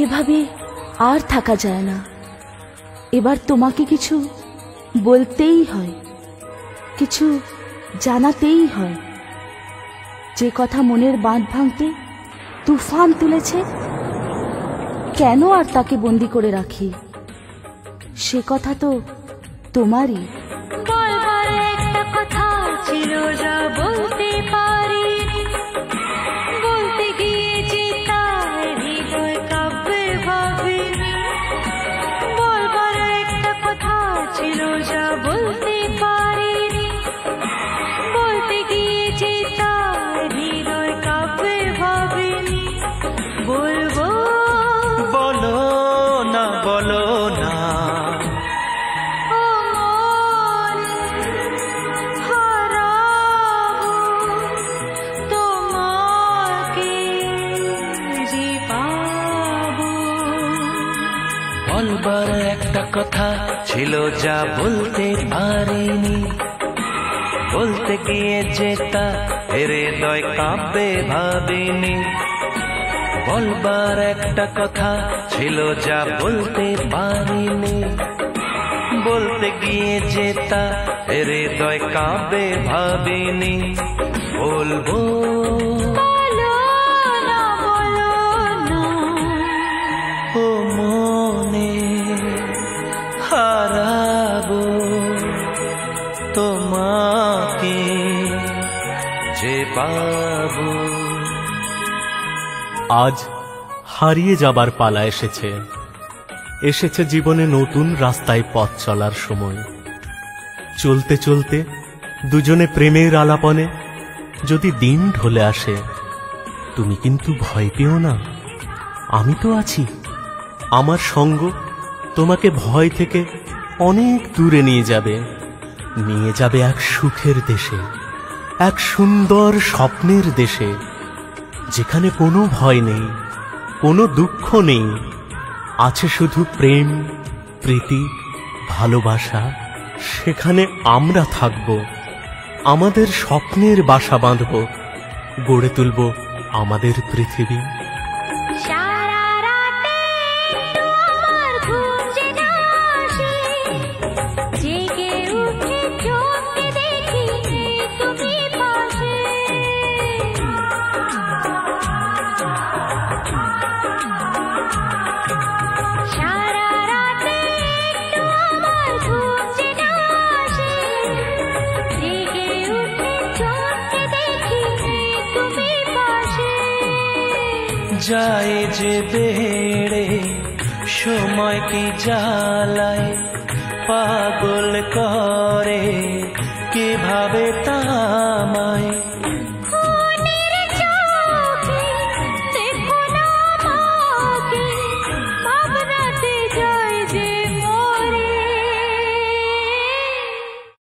এভাবে আর থাকা যায় না। এবার তোমাকে কিছু বলতেই হয়, কিছু জানাতেই হয়। যে কথা মনের বাঁধ ভাঙতে তুফান তুলেছে, কেন আর তাকে বন্দি করে রাখি? সে কথা তো তোমারই। বলবার একটা কথা ছিল যা বলতে পারি, বলতে গিয়ে যে তার হৃদয় কাঁপবে ভাবিনি। বলবার একটা কথা ছিল যা বলতে পারিনি, বলতে গিয়ে যে তার হৃদয় কাঁপবে ভাবিনি। বলবো বলো না, বলো না, বলবার একটা কথা ছিল যা বলতে পারিনি, বলতে গিয়ে যে তা হৃদয় কাঁপবে ভাবিনি। বলবার একটা কথা ছিল যা বলতে পারিনি, বলতে গিয়ে যে তা হৃদয় কাঁপবে ভাবিনি। বলবো ও মনে হারাবো তোমাকে যে পাবো। আজ হারিয়ে যাবার পালা এসেছে, এসেছে জীবনে নতুন রাস্তায় পথ চলার সময়। চলতে চলতে দুজনে প্রেমের আলাপনে যদি দিন ঢলে আসে, তুমি কিন্তু ভয় পেও না, আমি তো আছি। আমার সঙ্গ তোমাকে ভয় থেকে অনেক দূরে নিয়ে যাবে, নিয়ে যাবে এক সুখের দেশে, এক সুন্দর স্বপ্নের দেশে, যেখানে কোনো ভয় নেই, কোনো দুঃখ নেই, আছে শুধু প্রেম, প্রীতি, ভালোবাসা। সেখানে আমরা থাকব, আমাদের স্বপ্নের বাসা বাঁধব, গড়ে তুলব আমাদের পৃথিবী। যায় যে বেড়ে সময় কি জ্বালায়, পাগল করে কিভাবে তা